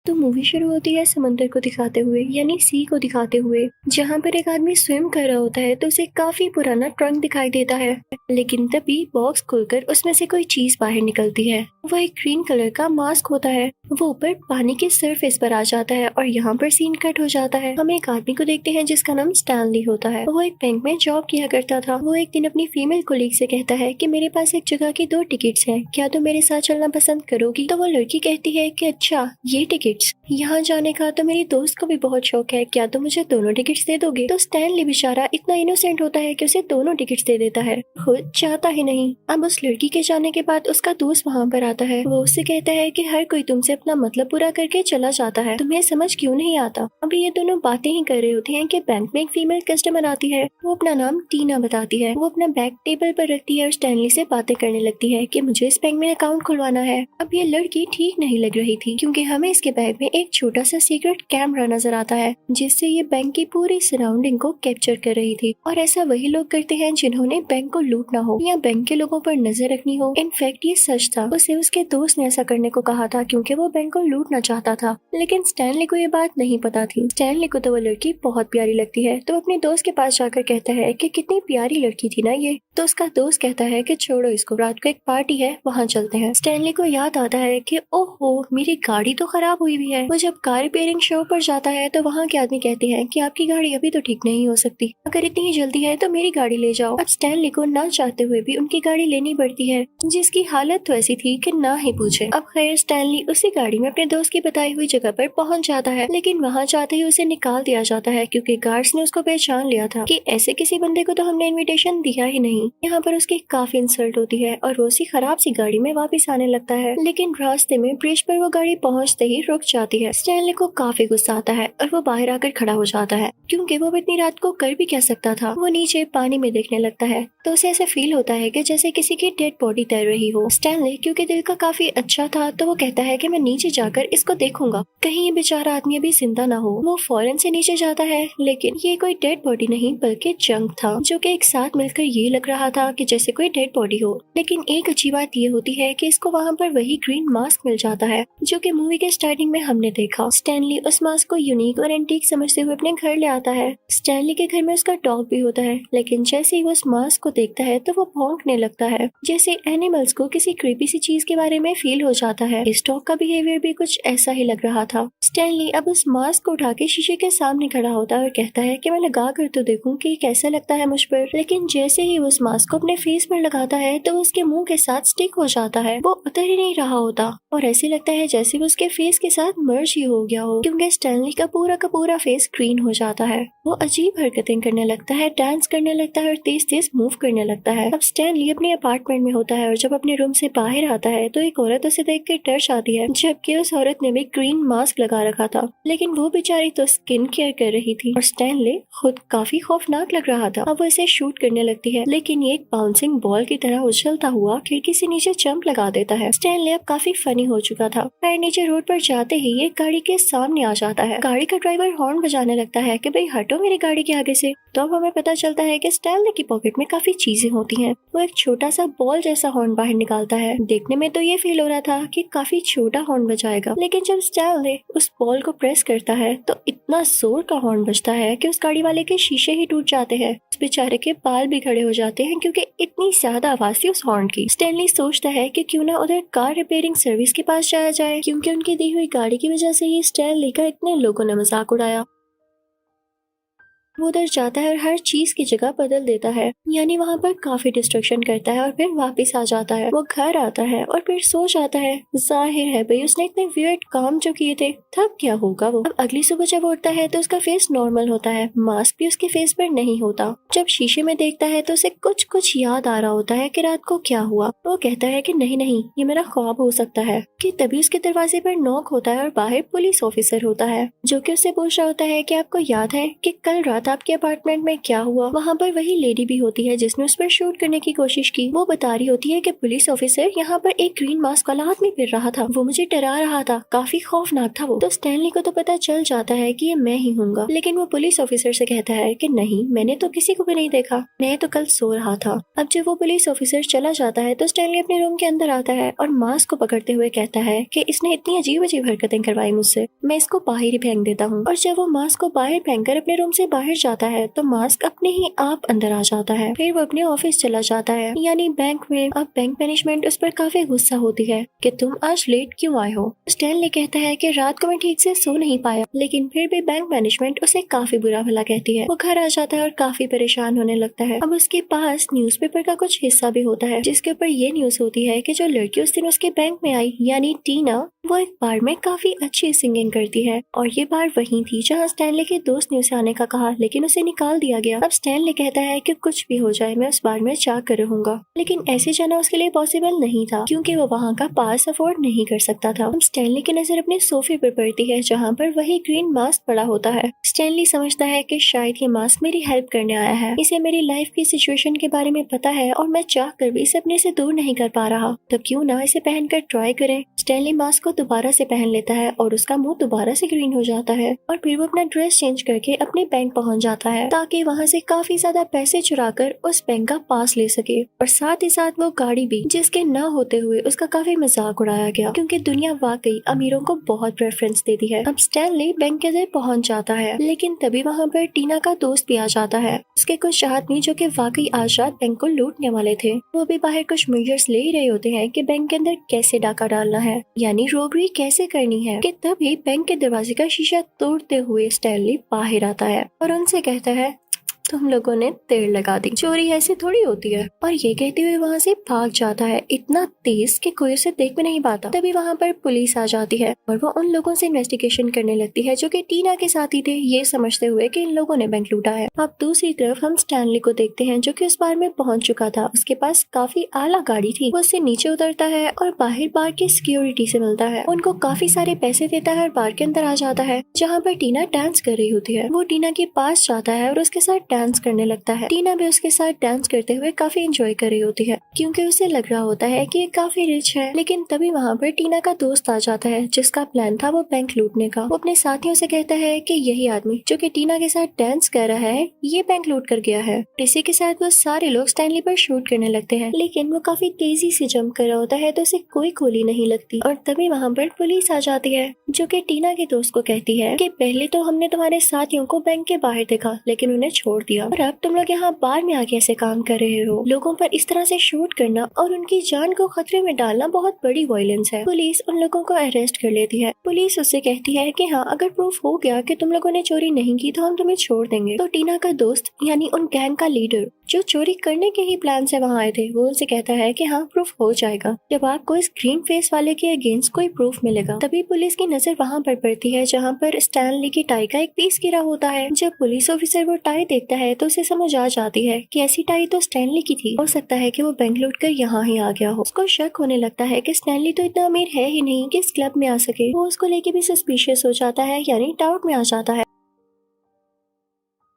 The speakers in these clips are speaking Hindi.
तो मूवी शुरू होती है समंदर को दिखाते हुए, यानी सी को दिखाते हुए, जहाँ पर एक आदमी स्विम कर रहा होता है तो उसे काफी पुराना ट्रंक दिखाई देता है। लेकिन तभी बॉक्स खुलकर उसमें से कोई चीज बाहर निकलती है। वो एक ग्रीन कलर का मास्क होता है। वो ऊपर पानी के सरफेस पर आ जाता है और यहाँ पर सीन कट हो जाता है। हम एक आदमी को देखते हैं जिसका नाम स्टैनली होता है। वो एक बैंक में जॉब किया करता था। वो एक दिन अपनी फीमेल कोलीग से कहता है कि मेरे पास एक जगह की 2 टिकट्स हैं, क्या तुम मेरे साथ चलना पसंद करोगी? तो वो लड़की कहती है कि अच्छा, ये टिकट्स यहाँ जाने का तो मेरी दोस्त को भी बहुत शौक है, क्या तुम मुझे दोनों टिकट्स दे दोगे? तो स्टैनली बेचारा इतना इनोसेंट होता है कि उसे दोनों टिकट्स दे देता है, खुद चाहता ही नहीं। अब उस लड़की के जाने के बाद उसका दोस्त वहाँ पर आता है। वो उससे कहता है कि हर कोई तुमसे अपना मतलब पूरा करके चला जाता है, तुम्हें समझ क्यों नहीं आता? अभी ये दोनों बातें ही कर रहे होते हैं कि बैंक में एक फीमेल कस्टमर आती है। वो अपना नाम टीना बताती है। वो अपना बैग टेबल पर रखती है और स्टैनली से बातें करने लगती है कि मुझे इस बैंक में अकाउंट खुलवाना है। अब ये लड़की ठीक नहीं लग रही थी, क्योंकि हमें इसके बैग में एक छोटा सा सीक्रेट कैमरा नजर आता है, जिससे ये बैंक की पूरी सराउंडिंग को कैप्चर कर रही थी। और ऐसा वही लोग करते हैं जिन्होंने बैंक को लूटना हो या बैंक के लोगों पर नजर रखनी हो। इनफैक्ट ये सच था। उसे उसके दोस्त ने ऐसा करने को कहा था क्योंकि वो बैंक को लूटना चाहता था, लेकिन स्टैनली को ये बात नहीं पता थी। स्टैनली को तो वो लड़की बहुत प्यारी लगती है, तो अपने दोस्त के पास जाकर कहता है कि कितनी प्यारी लड़की थी ना ये। तो उसका दोस्त कहता है कि छोड़ो इसको, रात को एक पार्टी है, वहाँ चलते हैं। स्टैनली को याद आता है कि ओहो, मेरी गाड़ी तो खराब हुई हुई है। वो जब कार रिपेयरिंग शो पर जाता है तो वहाँ के आदमी कहते हैं कि आपकी गाड़ी अभी तो ठीक नहीं हो सकती, अगर इतनी ही जल्दी है तो मेरी गाड़ी ले जाओ। अब स्टैनली को ना चाहते हुए भी उनकी गाड़ी लेनी पड़ती है, जिसकी हालत तो ऐसी थी कि ना ही पूछे। अब खैर स्टैनली उसी गाड़ी में अपने दोस्त की बताई हुई जगह पर पहुंच जाता है, लेकिन वहाँ जाते ही उसे निकाल दिया जाता है क्योंकि गार्ड्स ने उसको पहचान लिया था कि ऐसे किसी बंदे को तो हमने इनविटेशन दिया ही नहीं। यहाँ पर उसकी काफी इंसल्ट होती है और वो उसी खराब सी गाड़ी में वापस आने लगता है, लेकिन रास्ते में ब्रिज पर वो गाड़ी पहुँचते ही रुक जाती है। स्टैनली को काफी गुस्सा आता है और वो बाहर आकर खड़ा हो जाता है, क्योंकि वो इतनी रात को कर भी क्या सकता था। वो नीचे पानी में देखने लगता है तो उसे ऐसे फील होता है कि जैसे किसी की डेड बॉडी तैर रही हो। स्टैनली क्योंकि दिल का काफी अच्छा था तो वो कहता है कि मैं नीचे जाकर इसको देखूंगा, कहीं ये बेचारा आदमी अभी जिंदा ना हो। वो फौरन से नीचे जाता है, लेकिन ये कोई डेड बॉडी नहीं बल्कि जंक था, जो कि एक साथ मिलकर ये लग रहा था कि जैसे कोई डेड बॉडी हो। लेकिन एक अच्छी बात ये होती है कि इसको वहाँ पर वही ग्रीन मास्क मिल जाता है जो कि मूवी के स्टार्टिंग में हमने देखा। स्टैनली उस मास्क को यूनिक और एंटीक समझते हुए अपने घर ले आता है। स्टैनली के घर में उसका डॉग भी होता है, लेकिन जैसे ही वो उस मास्क को देखता है तो वो भौंकने लगता है, जैसे एनिमल्स को किसी क्रीपी सी चीज के बारे में फील हो जाता है। इस डॉग का बिहेवियर भी कुछ ऐसा ही लग रहा था। स्टैनली अब उस मास्क को उठा के शीशे के सामने खड़ा होता है और कहता है कि मैं लगा कर तो देखूं कि कैसा लगता है मुझ पर। लेकिन जैसे ही उस मास्क को अपने फेस पर लगाता है तो उसके मुंह के साथ स्टिक हो जाता है, वो उतर ही नहीं रहा होता और ऐसे लगता है जैसे वो उसके फेस के साथ मर्ज ही हो गया हो, क्योंकि स्टैनली का पूरा फेस ग्रीन हो जाता है। वो अजीब हरकतें करने लगता है, डांस करने लगता है और तेज तेज मूव करने लगता है। अब स्टैनली अपने अपार्टमेंट में होता है और जब अपने रूम से बाहर आता है तो एक औरत उसे देख कर डर जाती है, जबकि उस औरत ने भी ग्रीन मास्क लगा रखा था, लेकिन वो बेचारी तो स्किन केयर कर रही थी और स्टैनली खुद काफी खौफनाक लग रहा था। अब वो इसे शूट करने लगती है, लेकिन ये एक बाउंसिंग बॉल की तरह उछलता हुआ खिड़की से नीचे जंप लगा देता है। स्टैनली अब काफी फनी हो चुका था। पैर नीचे रोड पर जाते ही ये गाड़ी के सामने आ जाता है। गाड़ी का ड्राइवर हॉर्न बजाने लगता है कि भाई हटो मेरी गाड़ी के आगे से। तो अब हमें पता चलता है कि स्टैनली की पॉकेट में काफी चीजें होती हैं। वो एक छोटा सा बॉल जैसा हॉर्न बाहर निकालता है। देखने में तो ये फील हो रहा था कि काफी छोटा हॉर्न बजाएगा, लेकिन जब स्टैनली उस बॉल को प्रेस करता है तो इतना जोर का हॉर्न बजता है कि उस गाड़ी वाले के शीशे ही टूट जाते हैं। उस बेचारे के बाल भी खड़े हो जाते हैं क्योंकि इतनी ज्यादा आवाज थी उस हॉर्न की। स्टैनली सोचता है कि क्यों ना उधर कार रिपेयरिंग सर्विस के पास जाया जाए, क्योंकि उनकी दी हुई गाड़ी की वजह से ही स्टैनली का इतने लोगों ने मजाक उड़ाया। वो उधर जाता है और हर चीज की जगह बदल देता है, यानी वहाँ पर काफी डिस्ट्रक्शन करता है और फिर वापस आ जाता है। वो घर आता है और फिर सो जाता है। जाहिर है भाई उसने इतने वियर्ड काम जो किए थे, थक क्या होगा वो। अब अगली सुबह जब उठता है तो उसका फेस नॉर्मल होता है, मास्क भी उसके फेस पर नहीं होता। जब शीशे में देखता है तो उसे कुछ कुछ याद आ रहा होता है कि रात को क्या हुआ। वो कहता है कि नहीं नहीं, ये मेरा ख्वाब हो सकता है। कि तभी उसके दरवाजे पर नॉक होता है और बाहर पुलिस ऑफिसर होता है, जो कि उससे पूछ रहा होता है कि आपको याद है कि कल रात आफ्ताब के अपार्टमेंट में क्या हुआ। वहाँ पर वही लेडी भी होती है जिसने उस पर शूट करने की कोशिश की। वो बता रही होती है कि पुलिस ऑफिसर यहाँ पर एक ग्रीन मास्क वाला आदमी फिर रहा था, वो मुझे डरा रहा था, काफी खौफनाक था वो। तो स्टैनली को तो पता चल जाता है कि ये मैं ही हूँगा, लेकिन वो पुलिस ऑफिसर से कहता है कि नहीं, मैंने तो किसी को भी नहीं देखा, मैं तो कल सो रहा था। अब जब वो पुलिस ऑफिसर चला जाता है तो स्टैनली अपने रूम के अंदर आता है और मास्क को पकड़ते हुए कहता है कि इसने इतनी अजीब अजीब हरकतें करवाई मुझसे, मैं इसको बाहर ही फेंक देता हूँ। और जब वो मास्क को बाहर फेंक कर अपने रूम से बाहर जाता है तो मास्क अपने ही आप अंदर आ जाता है। फिर वो अपने ऑफिस चला जाता है, यानी बैंक में। अब बैंक मैनेजमेंट उस पर काफी गुस्सा होती है कि तुम आज लेट क्यों आए हो। स्टैनली कहता है कि रात को मैं ठीक से सो नहीं पाया, लेकिन फिर भी बैंक मैनेजमेंट उसे काफी बुरा भला कहती है। वो घर आ जाता है और काफी परेशान होने लगता है। अब उसके पास न्यूज़पेपर का कुछ हिस्सा भी होता है जिसके ऊपर ये न्यूज होती है कि जो लड़की उस दिन उसके बैंक में आई, यानी टीना, वो एक बार में काफी अच्छी सिंगिंग करती है। और ये बार वही थी जहाँ स्टैनली के दोस्त ने उसे आने का कहा, लेकिन उसे निकाल दिया गया। अब स्टैनली कहता है कि कुछ भी हो जाए मैं उस बार में जाकर रहूंगा, लेकिन ऐसे जाना उसके लिए पॉसिबल नहीं था क्योंकि वो वहाँ का पास अफोर्ड नहीं कर सकता था। अब स्टैनली की नजर अपने सोफे पर पड़ती है जहाँ पर वही ग्रीन मास्क पड़ा होता है। स्टैनली समझता है कि शायद ये मास्क मेरी हेल्प करने आया है, इसे मेरी लाइफ की सिचुएशन के बारे में पता है और मैं चाह कर भी इसे अपने से दूर नहीं कर पा रहा, तो क्यों ना इसे पहनकर ट्राई करें। स्टैनली मास्क को दोबारा से पहन लेता है और उसका मुंह दोबारा से ग्रीन हो जाता है और फिर वो अपना ड्रेस चेंज करके अपने बैंक पहुंच जाता है ताकि वहां से काफी ज्यादा पैसे चुराकर उस बैंक का पास ले सके। और साथ ही साथ वो गाड़ी भी, जिसके ना होते हुए उसका काफी मजाक उड़ाया गया क्योंकि दुनिया वाकई अमीरों को बहुत प्रेफरेंस देती है। अब स्टैनली बैंक के अंदर पहुंच जाता है, लेकिन तभी वहाँ पर टीना का दोस्त भी आ जाता है। उसके कुछ आदमी जो कि वाकई आज रात बैंक को लूटने वाले थे, वो भी बाहर कुछ मेजर्स ले ही रहे होते हैं कि बैंक के अंदर कैसे डाका डालना है, यानी रोबरी कैसे करनी है। कि तभी बैंक के दरवाजे का शीशा तोड़ते हुए स्टैनली बाहर आता है और उनसे कहता है तुम लोगों ने देर लगा दी, चोरी ऐसे थोड़ी होती है। और ये कहते हुए वहाँ से भाग जाता है इतना तेज कि कोई उसे देख भी नहीं पाता। तभी वहाँ पर पुलिस आ जाती है और वो उन लोगों से इन्वेस्टिगेशन करने लगती है जो कि टीना के साथी थे, ये समझते हुए कि इन लोगों ने बैंक लूटा है। अब दूसरी तरफ हम स्टैनली को देखते हैं जो कि उस बार में पहुंच चुका था। उसके पास काफी आला गाड़ी थी। वो उससे नीचे उतरता है और बाहर बार की सिक्योरिटी से मिलता है, उनको काफी सारे पैसे देता है और बार के अंदर आ जाता है जहाँ पर टीना डांस कर रही होती है। वो टीना के पास जाता है और उसके साथ डांस करने लगता है। टीना भी उसके साथ डांस करते हुए काफी एंजॉय कर रही होती है क्योंकि उसे लग रहा होता है कि ये काफी रिच है। लेकिन तभी वहाँ पर टीना का दोस्त आ जाता है जिसका प्लान था वो बैंक लूटने का। वो अपने साथियों से कहता है कि यही आदमी जो कि टीना के साथ डांस कर रहा है ये बैंक लूट कर गया है। इसी के साथ वो सारे लोग स्टैनली पर शूट करने लगते हैं, लेकिन वो काफी तेजी से जंप कर रहा होता है तो उसे कोई गोली नहीं लगती। और तभी वहाँ पर पुलिस आ जाती है जो कि टीना के दोस्त को कहती है कि पहले तो हमने तुम्हारे साथियों को बैंक के बाहर देखा लेकिन उन्हें छोड़ दिया, और अब तुम लोग यहाँ बार में आके ऐसे काम कर रहे हो। लोगों पर इस तरह से शूट करना और उनकी जान को खतरे में डालना बहुत बड़ी वायलेंस है। पुलिस उन लोगों को अरेस्ट कर लेती है। पुलिस उससे कहती है कि हाँ, अगर प्रूफ हो गया कि तुम लोगों ने चोरी नहीं की तो हम तुम्हें छोड़ देंगे। तो टीना का दोस्त यानी उन गैंग का लीडर जो चोरी करने के ही प्लान से वहाँ आए थे, वो उनसे कहता है कि हाँ, प्रूफ हो जाएगा जब आपको इस ग्रीन फेस वाले के अगेंस्ट कोई प्रूफ मिलेगा। तभी पुलिस की नजर वहाँ पर पड़ती है जहाँ पर स्टैनली की टाई का एक पीस गिरा होता है। जब पुलिस ऑफिसर वो टाई देखता है तो उसे समझ आ जाती है कि ऐसी टाई तो स्टैनली की थी, हो सकता है कि वो बैंक लूट कर यहाँ ही आ गया हो। उसको शक होने लगता है कि स्टैनली तो इतना अमीर है ही नहीं कि इस क्लब में आ सके। वो उसको लेके भी सस्पिशियस हो जाता है, यानी डाउट में आ जाता है।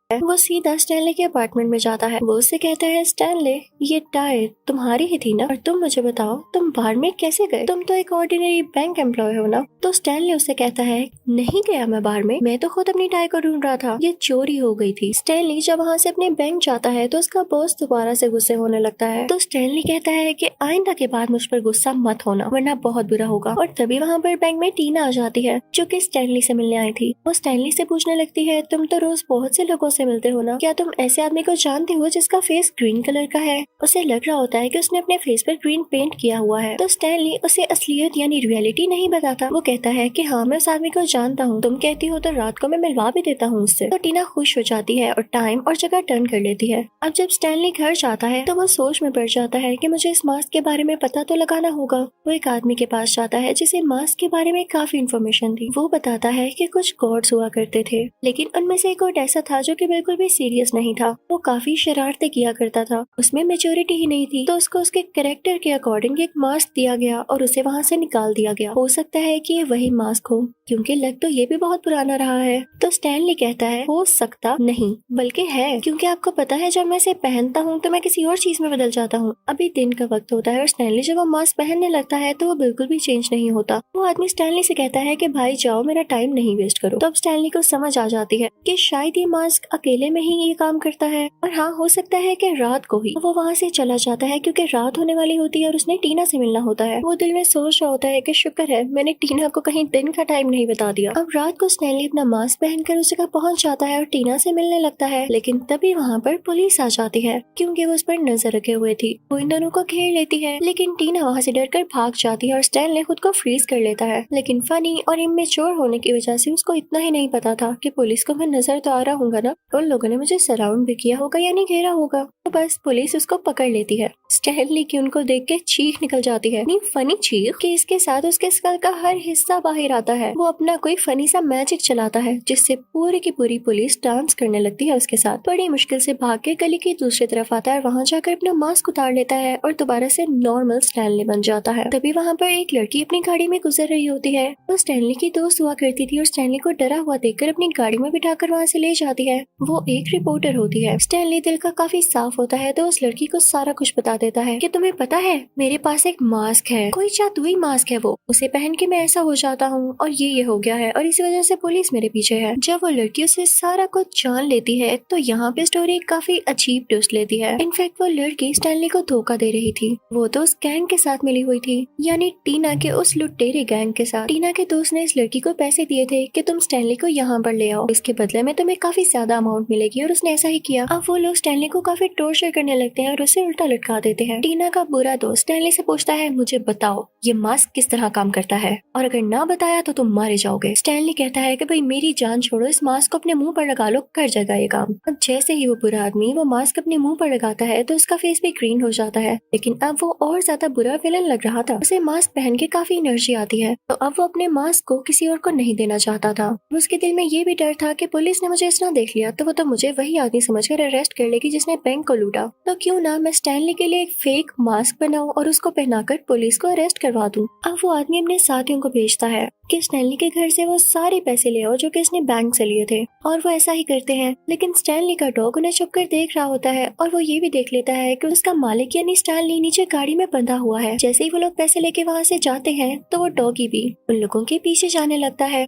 वो सीधा स्टैनली के अपार्टमेंट में जाता है। वो उससे कहता है स्टैनली, ये टाई तुम्हारी ही थी ना, और तुम मुझे बताओ तुम बार में कैसे गए, तुम तो एक ऑर्डिनरी बैंक एम्प्लॉय हो ना। तो स्टैनली उससे कहता है नहीं गया मैं बार में, मैं तो खुद अपनी टाई को ढूंढ रहा था, ये चोरी हो गई थी। स्टैनली जब वहाँ से अपने बैंक जाता है तो उसका बॉस दोबारा से गुस्से होने लगता है। तो स्टैनली कहता है कि आइंदा के बाद मुझ पर गुस्सा मत होना वरना बहुत बुरा होगा। और तभी वहाँ पर बैंक में टीना आ जाती है जो कि स्टैनली से मिलने आई थी। वो स्टैनली से पूछने लगती है तुम तो रोज बहुत से लोगों से मिलते हो ना, क्या तुम ऐसे आदमी को जानते हो जिसका फेस ग्रीन कलर का है। उसे लग रहा होता है कि उसने अपने फेस पर ग्रीन पेंट किया हुआ है। तो स्टैनली उसे असलियत यानी रियलिटी नहीं बताता। वो कहता है कि हाँ, मैं उस आदमी को जानता हूँ, तुम कहती हो तो रात को मैं मिलवा भी देता हूँ उससे। तो टीना खुश हो जाती है और टाइम और जगह टर्न कर लेती है। अब जब स्टैनली घर जाता है तो वो सोच में पड़ जाता है कि मुझे इस मास्क के बारे में पता तो लगाना होगा। वो एक आदमी के पास जाता है जिसे मास्क के बारे में काफी इन्फॉर्मेशन थी। वो बताता है कि कुछ गॉड्स हुआ करते थे, लेकिन उनमें से एक गॉड ऐसा था जो कि बिल्कुल भी सीरियस नहीं था। वो काफी शरारतें किया करता था, उसमें मेच्योरिटी ही नहीं थी, तो उसको उसके कैरेक्टर के अकॉर्डिंग एक मास्क दिया गया और उसे वहाँ से निकाल दिया गया। हो सकता है कि ये वही मास्क हो, क्योंकि लग तो ये भी बहुत पुराना रहा है। तो स्टैनली कहता है हो सकता नहीं बल्कि है, क्योंकि आपको पता है जब मैं इसे पहनता हूँ तो मैं किसी और चीज में बदल जाता हूँ। अभी दिन का वक्त होता है और स्टैनली जब वो मास्क पहनने लगता है तो वो बिल्कुल भी चेंज नहीं होता। वो आदमी स्टैनली से कहता है कि भाई जाओ, मेरा टाइम नहीं वेस्ट करो। तो अब स्टैनली को समझ आ जाती है कि शायद ये मास्क अकेले में ही ये काम करता है, और हाँ हो सकता है कि रात को ही वो वहाँ से चला जाता है, क्योंकि रात होने वाली होती है और उसने टीना से मिलना होता है। वो दिल में सोच रहा होता है कि शुक्र है मैंने टीना को कहीं दिन का टाइम नहीं बता दिया। अब रात को स्टैनली अपना मास्क पहनकर उस जगह पहुंच जाता है और टीना से मिलने लगता है, लेकिन तभी वहाँ पर पुलिस आ जाती है, क्योंकि वो उस पर नजर रखे हुए थी। वो इन दोनों को घेर लेती है, लेकिन टीना वहाँ से डरकर भाग जाती है और स्टैनली खुद को फ्रीज कर लेता है। लेकिन फनी और इमेच्योर होने की वजह से उसको इतना ही नहीं पता था कि पुलिस को मैं नजर तो आ रहा हूँ ना, उन लोगों ने मुझे सराउंड भी किया होगा यानी घेरा होगा। तो बस पुलिस उसको पकड़ लेती है। स्टैनली की उनको देख के चीख निकल जाती है, नहीं फनी चीख कि इसके साथ उसके स्कल का हर हिस्सा बाहर आता है। वो अपना कोई फनी सा मैजिक चलाता है, जिससे पूरी की पूरी पुलिस डांस करने लगती है उसके साथ। बड़ी मुश्किल से भाग के गली की दूसरी तरफ आता है, वहाँ जाकर अपना मास्क उतार लेता है और दोबारा से नॉर्मल स्टैनली बन जाता है। तभी वहाँ पर एक लड़की अपनी गाड़ी में गुजर रही होती है। वो स्टैनली की दोस्त हुआ करती थी और स्टैनली को डरा हुआ देखकर अपनी गाड़ी में बिठाकर वहाँ से ले जाती है। वो एक रिपोर्टर होती है। स्टैनली दिल का काफी साफ होता है, तो उस लड़की को सारा कुछ बता देता है कि तुम्हें पता है मेरे पास एक मास्क है, कोई जादुई मास्क है, वो उसे पहन के मैं ऐसा हो जाता हूँ और ये हो गया है और इसी वजह से पुलिस मेरे पीछे है। जब वो लड़की उसे सारा कुछ जान लेती है तो यहाँ पे स्टोरी काफी अजीब ट्विस्ट लेती है। इनफैक्ट वो लड़की स्टैनली को धोखा दे रही थी। वो तो उस गैंग के साथ मिली हुई थी, यानी टीना के उस लुटेरे गैंग के साथ। टीना के दोस्त ने इस लड़की को पैसे दिए थे कि तुम स्टैनली को यहाँ पर ले आओ, इसके बदले में तुम्हें काफी ज्यादा अमाउंट मिलेगी, और उसने ऐसा ही किया। अब वो लोग स्टैनली को काफी टॉर्चर करने लगते हैं और उसे उल्टा लटका देते हैं। टीना का बुरा दोस्त स्टैनली से पूछता है मुझे बताओ ये मास्क किस तरह काम करता है, और अगर ना बताया तो तुम मारे जाओगे। स्टैनली कहता है कि भाई मेरी जान छोड़ो, इस मास्क को अपने मुंह पर लगा लो, कर जाएगा ये काम। अब जैसे ही वो बुरा आदमी वो मास्क अपने मुंह पर लगाता है तो उसका फेस भी ग्रीन हो जाता है, लेकिन अब वो और ज्यादा बुरा विलन लग रहा था। उसे मास्क पहन के काफी एनर्जी आती है, तो अब वो अपने मास्क को किसी और को नहीं देना चाहता था। उसके दिल में ये भी डर था कि पुलिस ने मुझे इस तरह देख लिया तो वो तो मुझे वही आदमी समझकर अरेस्ट कर लेगी जिसने बैंक को लूटा। तो क्यों ना मैं स्टैनली के लिए एक फेक मास्क बनाऊं और उसको पहनाकर पुलिस को अरेस्ट करवा दूं। अब वो आदमी अपने साथियों को भेजता है कि स्टैनली के घर से वो सारे पैसे ले आओ जो कि इसने बैंक से लिए थे, और वो ऐसा ही करते हैं। लेकिन स्टैनली का डॉग उन्हें छुप कर देख रहा होता है और वो ये भी देख लेता है कि उसका मालिक यानी स्टैनली नीचे गाड़ी में बंधा हुआ है। जैसे ही वो लोग पैसे लेके वहाँ से जाते हैं तो वो डॉगी भी उन लोगों के पीछे जाने लगता है।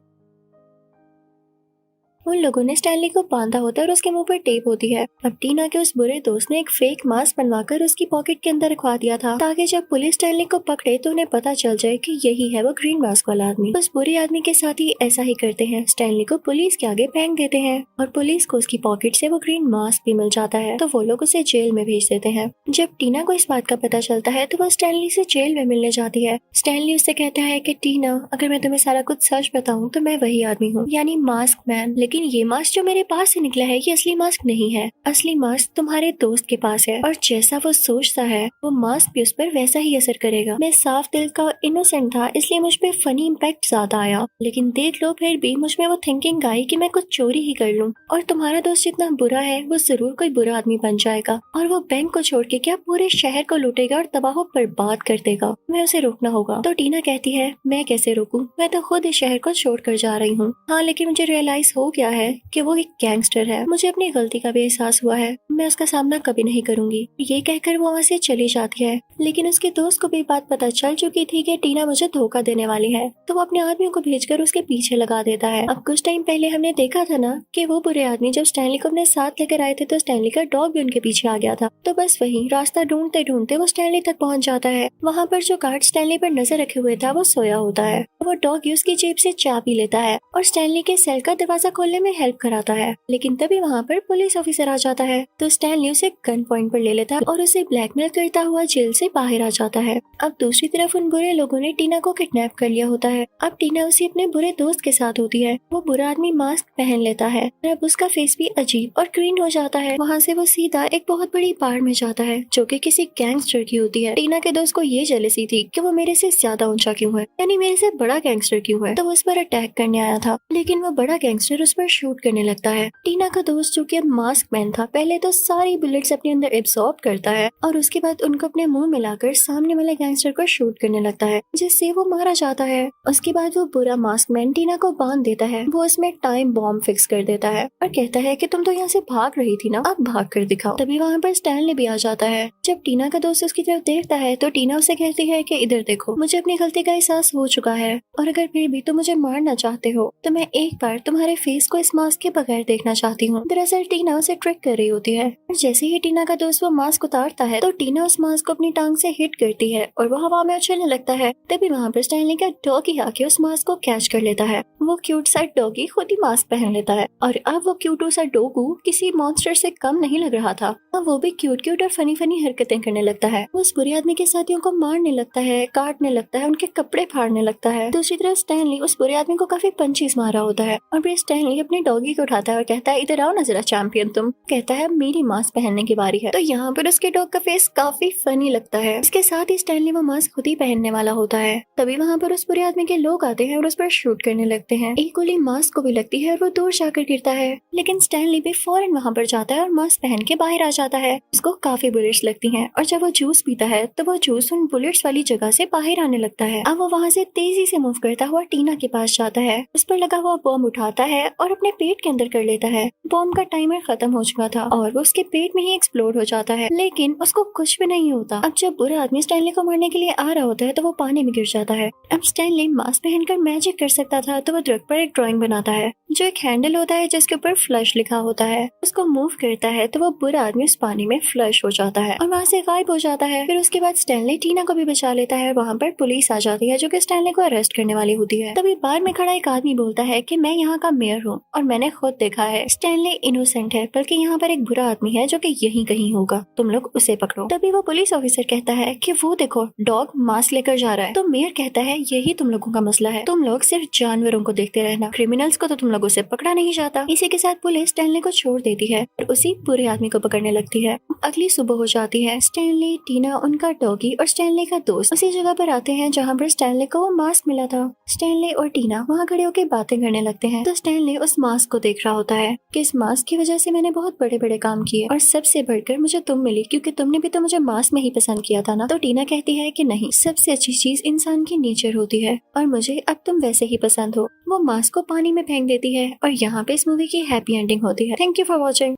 उन लोगों ने स्टैनली को बांधा होता है और उसके मुंह पर टेप होती है। अब टीना के उस बुरे दोस्त ने एक फेक मास्क बनवाकर उसकी पॉकेट के अंदर रखवा दिया था, ताकि जब पुलिस स्टैनली को पकड़े तो उन्हें पता चल जाए कि यही है वो ग्रीन मास्क वाला आदमी। उस बुरे आदमी के साथ ही ऐसा ही करते हैं, स्टैनली को पुलिस के आगे फेंक देते हैं और पुलिस को उसकी पॉकेट से वो ग्रीन मास्क भी मिल जाता है, तो वो लोग उसे जेल में भेज देते हैं। जब टीना को इस बात का पता चलता है तो वो स्टैनली से जेल में मिलने जाती है। स्टैनली उससे कहता है कि टीना अगर मैं तुम्हें सारा कुछ सच बताऊं तो मैं वही आदमी हूँ, यानी मास्क मैन, लेकिन ये मास्क जो मेरे पास से निकला है ये असली मास्क नहीं है। असली मास्क तुम्हारे दोस्त के पास है, और जैसा वो सोचता है वो मास्क भी उस पर वैसा ही असर करेगा। मैं साफ दिल का इनोसेंट था, इसलिए मुझ पे फनी इम्पैक्ट ज्यादा आया, लेकिन देख लो फिर भी मुझ में वो थिंकिंग आई कि मैं कुछ चोरी ही कर लूं, और तुम्हारा दोस्त जितना बुरा है वो जरूर कोई बुरा आदमी बन जाएगा, और वो बैंक को छोड़ के क्या पूरे शहर को लूटेगा और तबाह बर्बाद कर देगा। मैं उसे रोकना होगा। तो टीना कहती है मैं कैसे रोकूं, मैं तो खुद इस शहर को छोड़ कर जा रही हूँ। हाँ लेकिन मुझे रियलाइज हो गया है कि वो एक गैंगस्टर है, मुझे अपनी गलती का भी एहसास हुआ है, मैं उसका सामना कभी नहीं करूंगी। ये कहकर वो वहाँ से चली जाती है, लेकिन उसके दोस्त को भी बात पता चल चुकी थी कि टीना मुझे धोखा देने वाली है, तो वो अपने आदमियों को भेजकर उसके पीछे लगा देता है। अब कुछ टाइम पहले हमने देखा था ना कि वो बुरे आदमी जब स्टैनली को अपने साथ लेकर आए थे तो स्टैनली का डॉग भी उनके पीछे आ गया था। तो बस वही रास्ता ढूंढते ढूंढते वो स्टैनली तक पहुंच जाता है। वहाँ पर जो गार्ड स्टैनली पर नजर रखे हुए था वो सोया होता है। वो डॉग उसकी जेब से चाबी लेता है और स्टैनली के सेल का दरवाजा खोलने में हेल्प कराता है, लेकिन तभी वहाँ पर पुलिस ऑफिसर आ जाता है, तो स्टैनली उसे गन पॉइंट पर ले लेता है और उसे ब्लैकमेल करता हुआ जेल से बाहर आ जाता है। अब दूसरी तरफ उन बुरे लोगों ने टीना को किडनैप कर लिया होता है। अब टीना उसी अपने बुरे दोस्त के साथ होती है। वो बुरा आदमी मास्क पहन लेता है और अब उसका फेस भी अजीब और ग्रीन हो जाता है। वहाँ से वो सीधा एक बहुत बड़ी बार में जाता है जो कि किसी गैंगस्टर की होती है। टीना के दोस्त को ये जेलसी थी कि वो मेरे से ज्यादा ऊंचा क्यों है, यानी मेरे से बड़ा गैंगस्टर क्यों है, तो वो उस पर अटैक करने आया था, लेकिन वो बड़ा गैंगस्टर उस पर पर शूट करने लगता है। टीना का दोस्त जो कि अब मास्क मैन था, पहले तो सारी बुलेट्स अपने अंदर एब्सॉर्ब करता है और उसके बाद उनको अपने मुंह में लाकर सामने वाले गैंगस्टर को शूट करने लगता है, जिससे वो मारा जाता है। उसके बाद वो बुरा मास्क मैन टीना को बांध देता है। वो उसमें टाइम बॉम्ब फिक्स कर देता है और कहता है कि तुम तो यहाँ से भाग रही थी ना, अब भाग कर दिखाओ। तभी वहाँ पर स्टैनली भी आ जाता है। जब टीना का दोस्त उसकी तरफ देखता है तो टीना उसे कहती है कि इधर देखो, मुझे अपनी गलती का एहसास हो चुका है और अगर फिर भी तुम मुझे मारना चाहते हो तो मैं एक बार तुम्हारे फेस को इस मास्क के बगैर देखना चाहती हूँ। दरअसल टीना उसे ट्रिक कर रही होती है और जैसे ही टीना का दोस्त वो मास्क उतारता है तो टीना उस मास्क को अपनी टांग से हिट करती है और वो हवा में उछलने लगता है। तभी वहाँ पर स्टैनली का डॉगी आके उस मास्क को कैच कर लेता है। वो क्यूट सा डॉगी खुद ही मास्क पहन लेता है और अब वो क्यूटू सा डोगू किसी मॉन्स्टर से कम नहीं लग रहा था। अब वो भी क्यूट और फनी हरकतें करने लगता है। वो उस बुरे आदमी के साथियों को मारने लगता है, काटने लगता है, उनके कपड़े फाड़ने लगता है। दूसरी तरफ स्टैनली उस बुरे आदमी को काफी पंचेस मारा होता है और फिर स्टैनली अपने डॉगी को उठाता है और कहता है इधर आओ ना जरा चैंपियन तुम। कहता है मेरी मास्क पहनने की बारी है। तो यहाँ पर उसके डॉग का फेस काफी फनी लगता है। इसके साथ ही स्टैनली वो मास्क खुद ही पहनने वाला होता है। तभी वहाँ पर उस बुरे आदमी के लोग आते हैं और उस पर शूट करने लगते हैं। एक गोली मास्क को भी लगती है और वो दूर जाकर गिरता है, लेकिन स्टैनली भी फौरन वहाँ पर जाता है और मास्क पहन के बाहर आ जाता है। उसको काफी बुलेट्स लगती हैं और जब वो जूस पीता है तो वो जूस उन बुलेट्स वाली जगह से बाहर आने लगता है। अब वो वहाँ से तेजी से मूव करता हुआ टीना के पास जाता है, उस पर लगा हुआ बॉम्ब उठाता है और अपने पेट के अंदर कर लेता है। बॉम्ब का टाइमर खत्म हो चुका था और वो उसके पेट में ही एक्सप्लोड हो जाता है, लेकिन उसको कुछ भी नहीं होता। अब जब बुरा आदमी स्टैनली को मारने के लिए आ रहा होता है तो वो पानी में गिर जाता है। अब स्टैनली मास्क पहनकर मैजिक कर सकता था तो वो दरख्त पर एक ड्राइंग बनाता है जो एक हैंडल होता है जिसके ऊपर फ्लश लिखा होता है। उसको मूव करता है तो वो बुरा आदमी उस पानी में फ्लश हो जाता है और वहाँ से गायब हो जाता है। फिर उसके बाद स्टैनली टीना को भी बचा लेता है। वहाँ पर पुलिस आ जाती है जो कि स्टैनली को अरेस्ट करने वाली होती है। तभी बाहर में खड़ा एक आदमी बोलता है कि मैं यहाँ का मेयर हूँ और मैंने खुद देखा है स्टैनली इनोसेंट है, बल्कि यहाँ पर एक बुरा आदमी है जो कि यहीं कहीं होगा, तुम लोग उसे पकड़ो। तभी वो पुलिस ऑफिसर कहता है कि वो देखो डॉग मास्क लेकर जा रहा है। तो मेयर कहता है यही तुम लोगों का मसला है, तुम लोग सिर्फ जानवरों को देखते रहना, क्रिमिनल्स को तो तुम लोगों से पकड़ा नहीं जाता। इसी के साथ पुलिस स्टैनली को छोड़ देती है और उसी बुरे आदमी को पकड़ने लगती है। अगली सुबह हो जाती है। स्टैनली, टीना, उनका डॉगी और स्टैनली का दोस्त उसी जगह पर आते हैं जहाँ पर स्टैनली को वो मास्क मिला था। स्टैनली और टीना वहाँ खड़े होकर बातें करने लगते हैं तो स्टैनली उस मास्क को देख रहा होता है कि इस मास्क की वजह से मैंने बहुत बड़े बड़े काम किए और सबसे बढ़कर मुझे तुम मिली, क्योंकि तुमने भी तो मुझे मास्क में ही पसंद किया था ना। तो टीना कहती है कि नहीं, सबसे अच्छी चीज इंसान की नेचर होती है और मुझे अब तुम वैसे ही पसंद हो। वो मास्क को पानी में फेंक देती है और यहाँ पे इस मूवी की हैप्पी एंडिंग होती है। Thank you for watching.